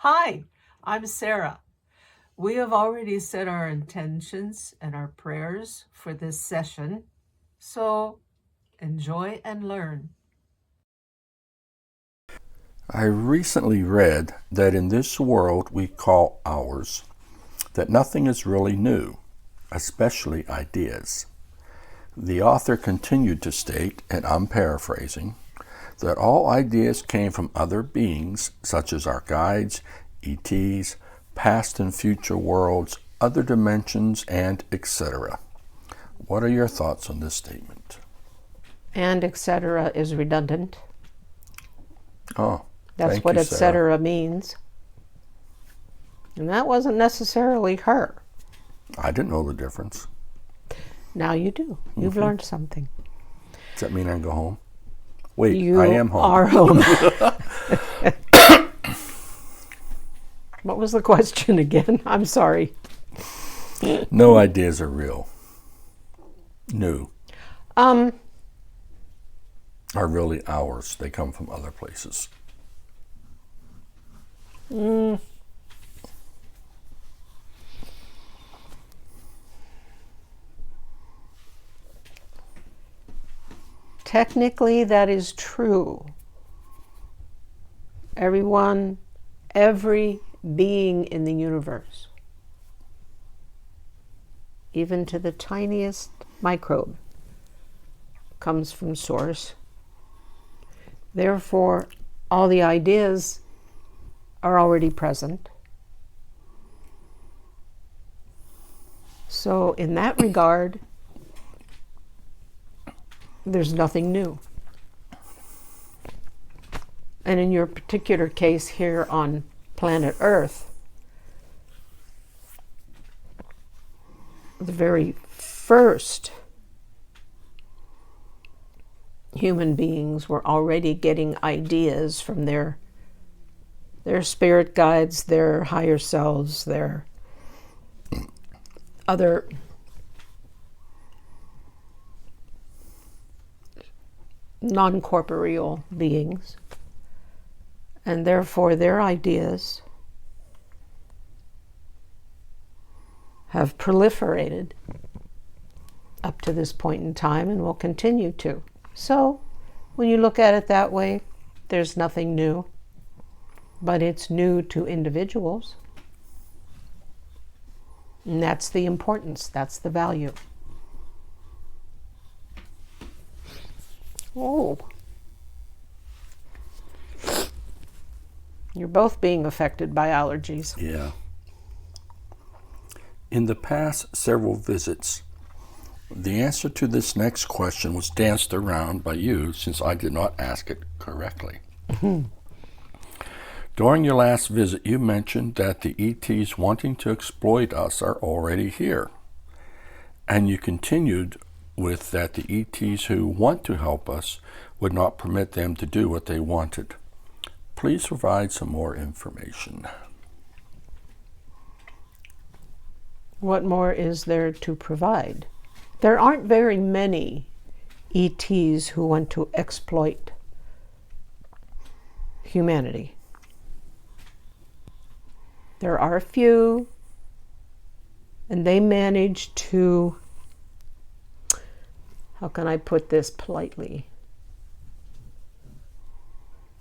Hi, I'm Sarah. We have already set our intentions and our prayers for this session, so enjoy and learn. I recently read that in this world we call ours, that nothing is really new, especially ideas. The author continued to state, and I'm paraphrasing, that all ideas came from other beings such as our guides, ETs, past and future worlds, other dimensions, and etc. What are your thoughts on this statement? And etc. is redundant. Oh, That's thank what you, Sarah. etc. means. And that wasn't necessarily her. I didn't know the difference. Now you do. You've learned something. Does that mean I can go home? Wait, You I am home. are home. What was the question again? I'm sorry. No ideas are real. New. Are really ours. They come from other places. Technically, that is true. Every being in the universe, even to the tiniest microbe, comes from source. Therefore, all the ideas are already present. So in that regard, there's nothing new. And in your particular case here on planet Earth, the very first human beings were already getting ideas from their spirit guides, their higher selves, their other non-corporeal beings, and therefore their ideas have proliferated up to this point in time and will continue to. So when you look at it that way, there's nothing new, but it's new to individuals. And that's the importance, that's the value. Oh. You're both being affected by allergies. Yeah. In the past several visits, the answer to this next question was danced around by you since I did not ask it correctly. During your last visit, you mentioned that the ETs wanting to exploit us are already here. And you continued with that the ETs who want to help us would not permit them to do what they wanted. Please provide some more information. What more is there to provide? There aren't very many ETs who want to exploit humanity. There are a few, and they manage to, how can I put this politely?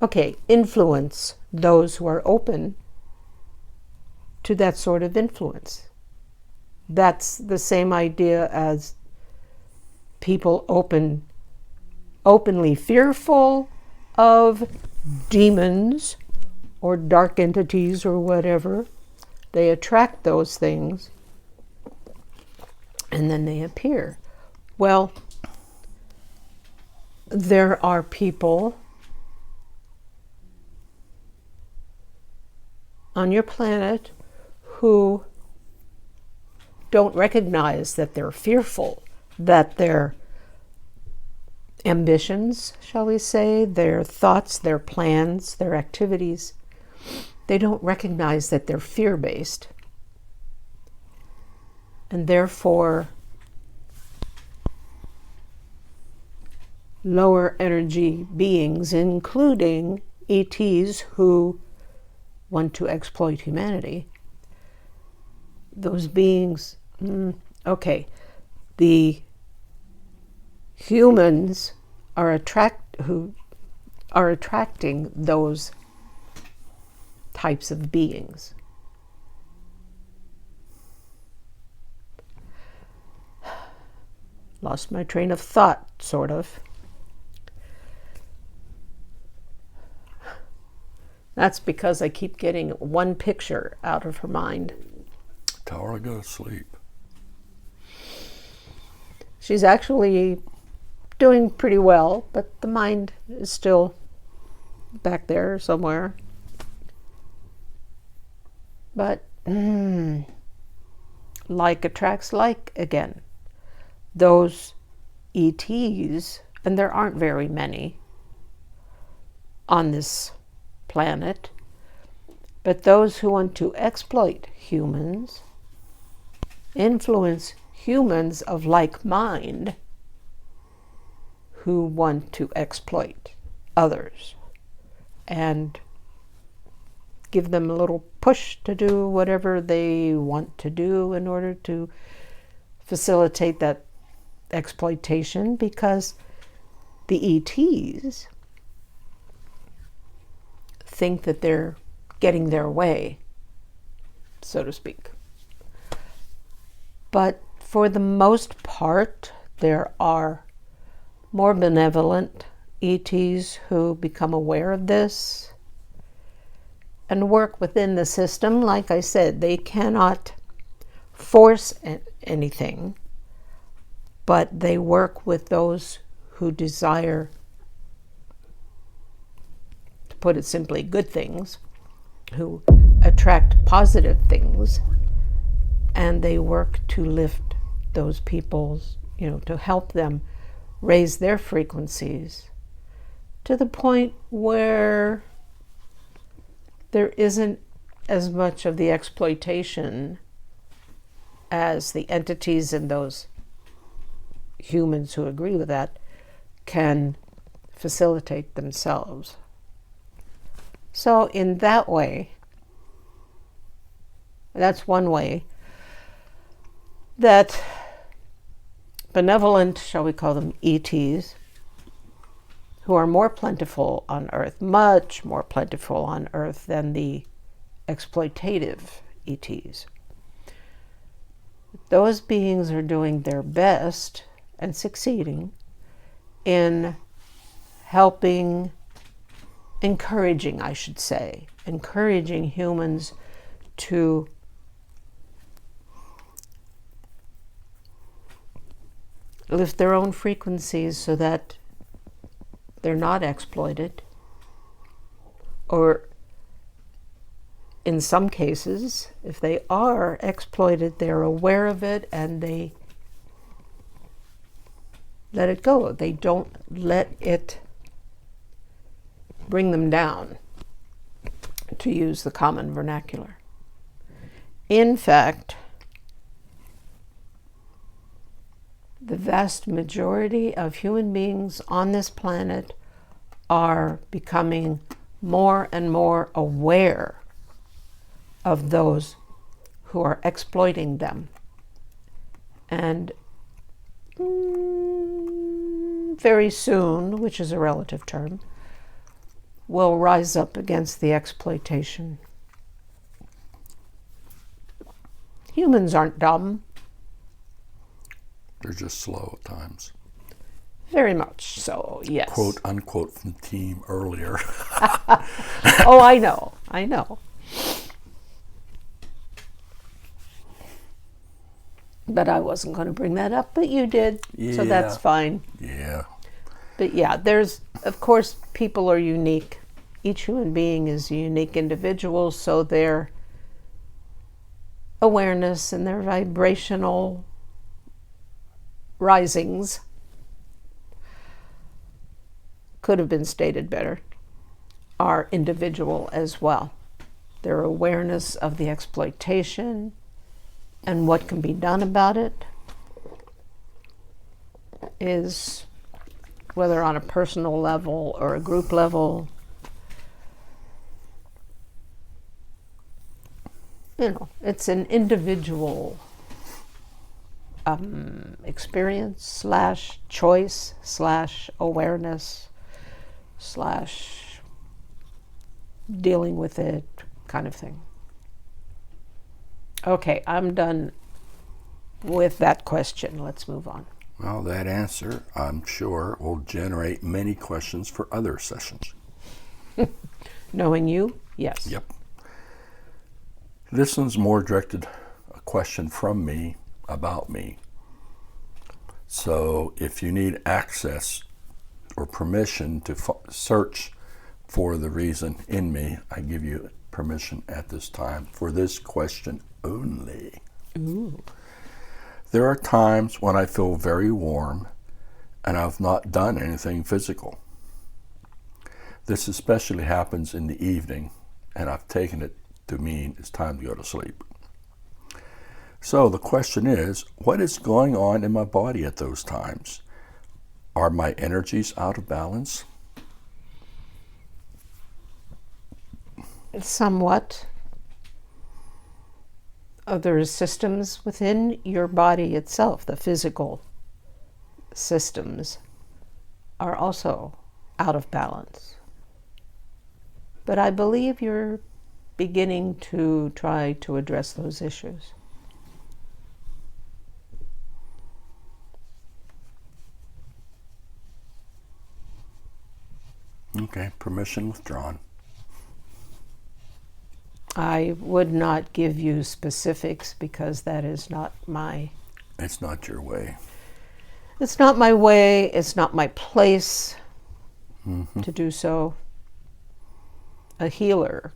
Okay, influence those who are open to that sort of influence. That's the same idea as people openly fearful of demons or dark entities or whatever. They attract those things and then they appear. Well, there are people on your planet who don't recognize that they're fearful, that their ambitions, shall we say, their thoughts, their plans, their activities, they don't recognize that they're fear-based. And therefore, lower energy beings, including ETs who want to exploit humanity, those beings, okay, the humans are attracting those types of beings. Lost my train of thought, sort of. That's because I keep getting one picture out of her mind. Tell her to go to sleep. She's actually doing pretty well, but the mind is still back there somewhere. But like attracts like again. Those ETs, and there aren't very many on this planet, but those who want to exploit humans, influence humans of like mind who want to exploit others and give them a little push to do whatever they want to do in order to facilitate that exploitation, because the ETs think that they're getting their way, so to speak. But for the most part, there are more benevolent ETs who become aware of this and work within the system. Like I said, they cannot force anything, but they work with those who desire, to put it simply, good things, who attract positive things, and they work to lift those people's, to help them raise their frequencies to the point where there isn't as much of the exploitation as the entities and those humans who agree with that can facilitate themselves. So in that way, that's one way that benevolent, shall we call them ETs, who are more plentiful on Earth, much more plentiful on Earth than the exploitative ETs. Those beings are doing their best and succeeding in helping, encouraging humans to lift their own frequencies so that they're not exploited, or in some cases, if they are exploited, they're aware of it and they let it go. They don't let it bring them down, to use the common vernacular. In fact, the vast majority of human beings on this planet are becoming more and more aware of those who are exploiting them. And very soon, which is a relative term, will rise up against the exploitation. Humans aren't dumb. They're just slow at times. Very much so, yes. Quote, unquote from the team earlier. Oh, I know. But I wasn't going to bring that up, but you did, so that's fine. Yeah. But yeah, there's, of course, people are unique. Each human being is a unique individual, so their awareness and their vibrational risings could have been stated better, are individual as well. Their awareness of the exploitation and what can be done about it is, whether on a personal level or a group level, it's an individual experience slash choice slash awareness slash dealing with it kind of thing. Okay, I'm done with that question. Let's move on. Well, that answer, I'm sure, will generate many questions for other sessions. Knowing you, yes. Yep. This one's more directed a question from me about me. So if you need access or permission to search for the reason in me, I give you permission at this time for this question only. Ooh. There are times when I feel very warm and I've not done anything physical. This especially happens in the evening, and I've taken it to mean it's time to go to sleep. So the question is, what is going on in my body at those times? Are my energies out of balance? Somewhat. Other systems within your body itself, the physical systems, are also out of balance. But I believe you're beginning to try to address those issues. Okay, permission withdrawn. I would not give you specifics because that is not my... It's not your way. It's not my way, it's not my place to do so. A healer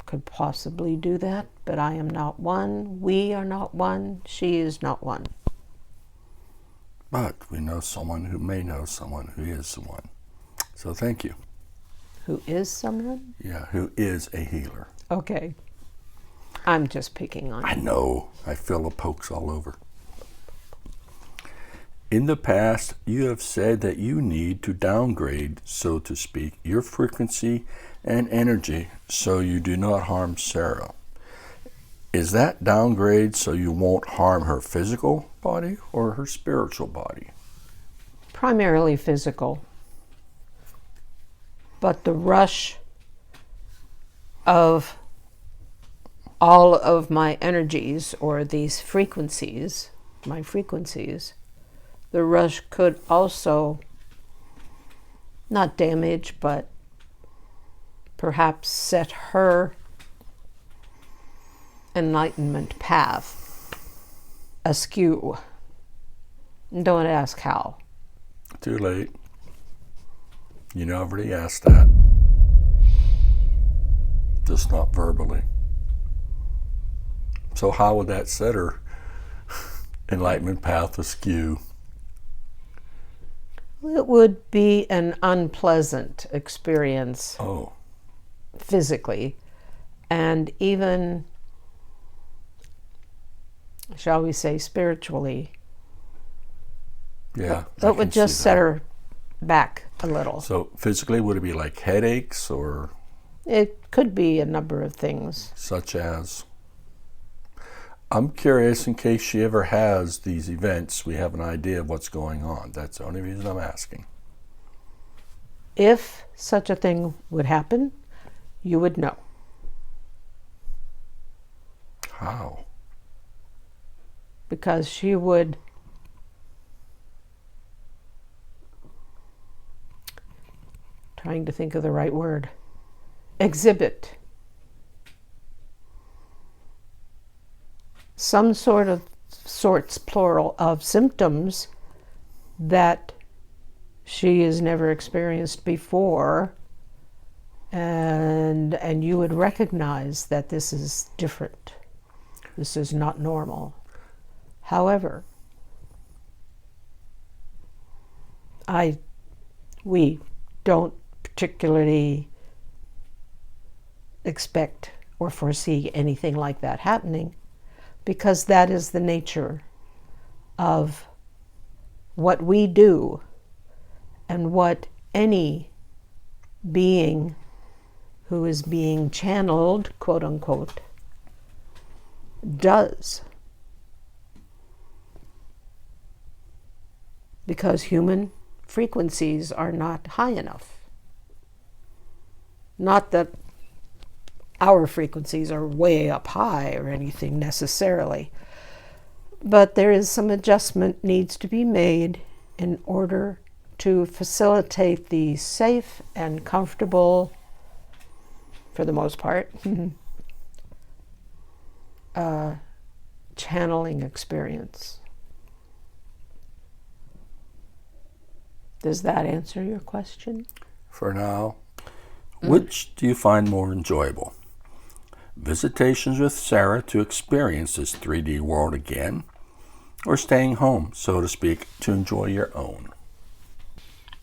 could possibly do that, but I am not one. We are not one. She is not one. But we know someone who may know someone who is one. So thank you. Who is someone? Yeah, who is a healer. Okay. I'm just picking on you. I know. I feel the pokes all over. In the past, you have said that you need to downgrade, so to speak, your frequency and energy so you do not harm Sarah. Is that downgrade so you won't harm her physical body or her spiritual body? Primarily physical. But the rush of all of my energies, or these frequencies, my frequencies, the rush could also not damage, but perhaps set her enlightenment path askew. Don't ask how. Too late. You know, I've already asked that. Just not verbally. So how would that set her enlightenment path askew? It would be an unpleasant experience. Oh. Physically, and even, shall we say, spiritually. Yeah. That would just set her back a little. So physically, would it be like headaches or? It could be a number of things. Such as? I'm curious, in case she ever has these events, we have an idea of what's going on. That's the only reason I'm asking. If such a thing would happen, you would know. How? Because she would trying to think of the right word, exhibit some sorts, plural, of symptoms that she has never experienced before, and you would recognize that this is different. This is not normal. However, we don't particularly expect or foresee anything like that happening, because that is the nature of what we do and what any being who is being channeled, quote unquote, does. Because human frequencies are not high enough. Not that our frequencies are way up high or anything necessarily, but there is some adjustment needs to be made in order to facilitate the safe and comfortable, for the most part, channeling experience. Does that answer your question? For now, which do you find more enjoyable? Visitations with Sarah to experience this 3D world again, or staying home, so to speak, to enjoy your own?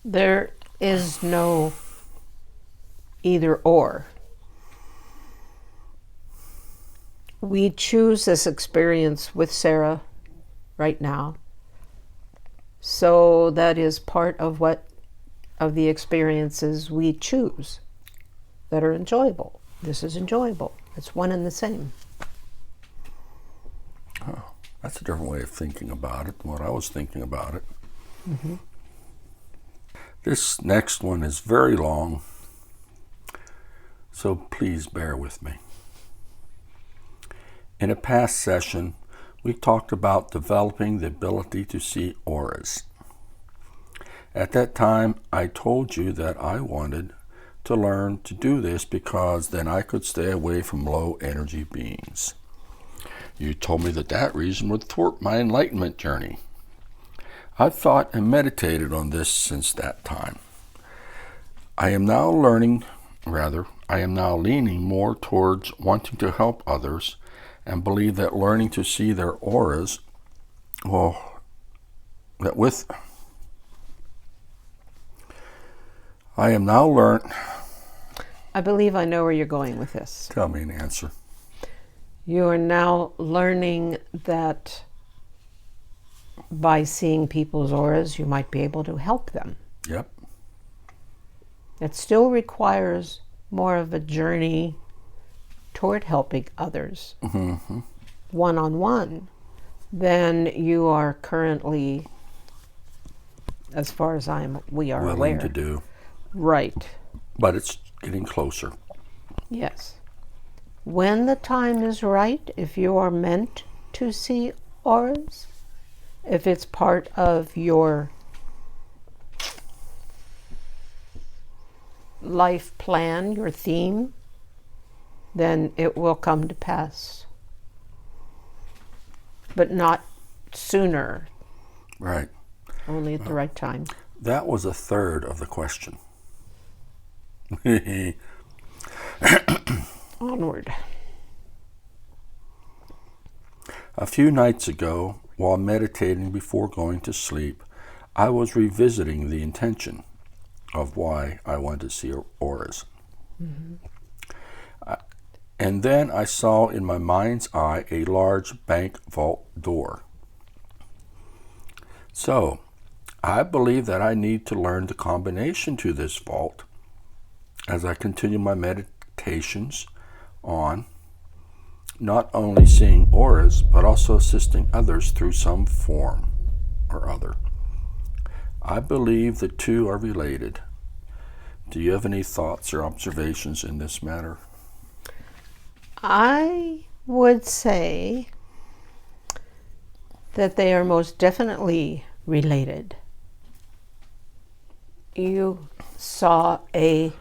There is no either or. We choose this experience with Sarah right now. So that is part of the experiences we choose that are enjoyable. This is enjoyable. It's one and the same. Oh, that's a different way of thinking about it than what I was thinking about it. Mm-hmm. This next one is very long, so please bear with me. In a past session, we talked about developing the ability to see auras. At that time, I told you that I wanted to learn to do this because then I could stay away from low energy beings. You told me that reason would thwart my enlightenment journey. I've thought and meditated on this since that time. I am now leaning more towards wanting to help others and believe that learning to see their auras, I believe I know where you're going with this. Tell me an answer. You are now learning that by seeing people's auras, you might be able to help them. Yep. It still requires more of a journey toward helping others, Mm-hmm. one-on-one, than you are currently, as far as we are willing aware. to do. Right. But it's getting closer. Yes. When the time is right, if you are meant to see auras, if it's part of your life plan, your theme, then it will come to pass. But not sooner. Right. Only at the right time. That was a third of the question. Onward. A few nights ago, while meditating before going to sleep, I was revisiting the intention of why I wanted to see auras. Mm-hmm. And then I saw in my mind's eye a large bank vault door. So, I believe that I need to learn the combination to this vault as I continue my meditations on not only seeing auras, but also assisting others through some form or other. I believe the two are related. Do you have any thoughts or observations in this matter? I would say that they are most definitely related. You saw a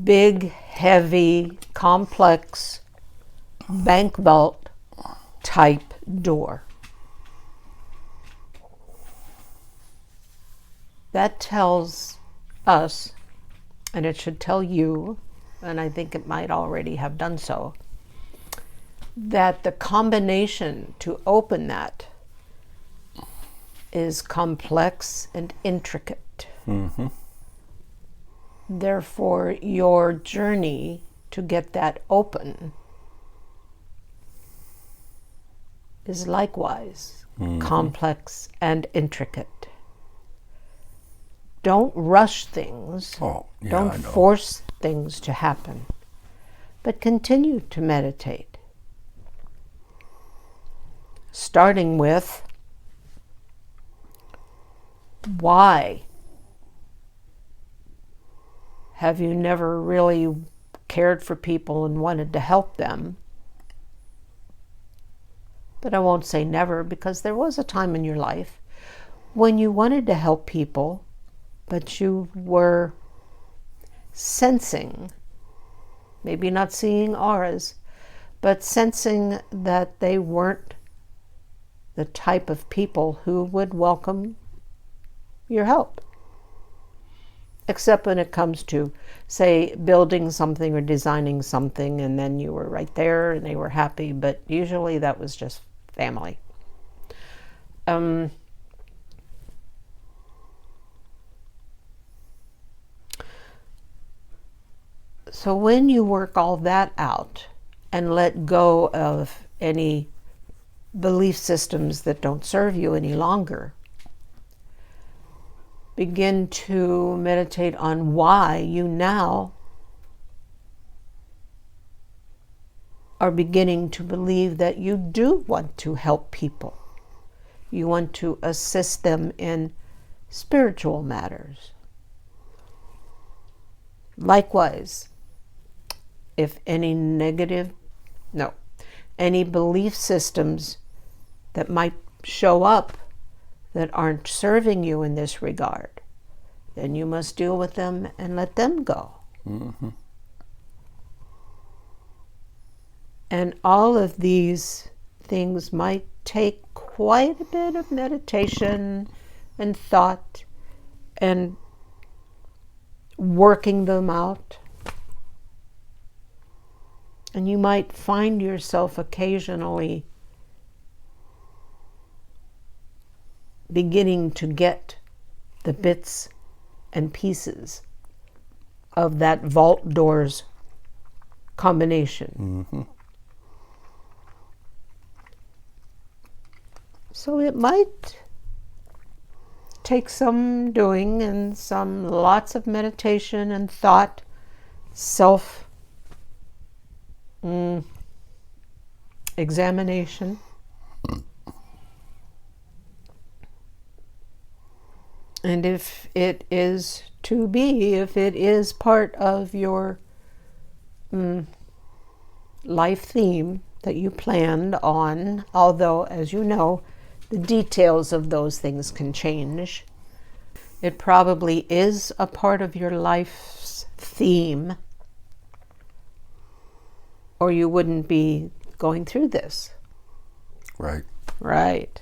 big, heavy, complex bank vault type door. That tells us, and it should tell you, and I think it might already have done so, that the combination to open that is complex and intricate. Mm-hmm. Therefore, your journey to get that open is likewise complex and intricate. Don't rush things. Oh, yeah, Don't I know. force things to happen. But continue to meditate. starting with why have you never really cared for people and wanted to help them? But I won't say never, because there was a time in your life when you wanted to help people, but you were sensing, maybe not seeing auras, but sensing that they weren't the type of people who would welcome your help. Except when it comes to, say, building something or designing something, and then you were right there and they were happy, but usually that was just family. So when you work all that out and let go of any belief systems that don't serve you any longer, begin to meditate on why you now are beginning to believe that you do want to help people. You want to assist them in spiritual matters. Likewise, if any any belief systems that might show up that aren't serving you in this regard, then you must deal with them and let them go. Mm-hmm. And all of these things might take quite a bit of meditation and thought and working them out. And you might find yourself occasionally beginning to get the bits and pieces of that vault doors combination. Mm-hmm. So it might take some doing and some lots of meditation and thought, examination. And if it is to be, if it is part of your life theme that you planned on, although, as you know, the details of those things can change, it probably is a part of your life's theme, or you wouldn't be going through this. Right. Right.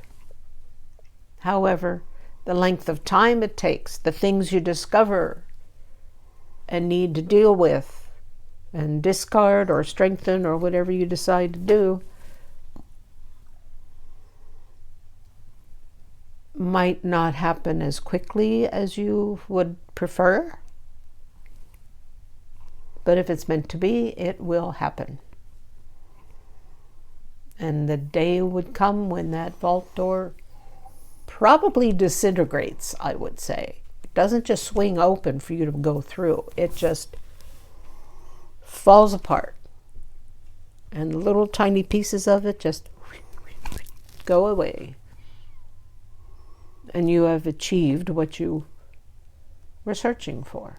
However, the length of time it takes, the things you discover and need to deal with and discard or strengthen or whatever you decide to do, might not happen as quickly as you would prefer. But if it's meant to be, it will happen. And the day would come when that vault door probably disintegrates, I would say. It doesn't just swing open for you to go through. It just falls apart. And little tiny pieces of it just go away. And you have achieved what you were searching for.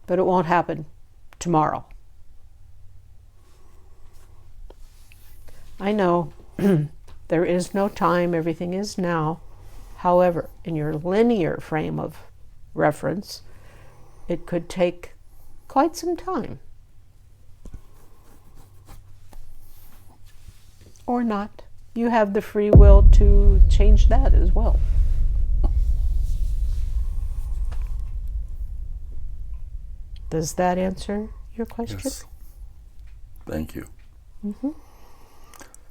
But it won't happen tomorrow. I know there is no time, everything is now. However, in your linear frame of reference, it could take quite some time. Or not. You have the free will to change that as well. Does that answer your question? Yes. Thank you. Mm-hmm.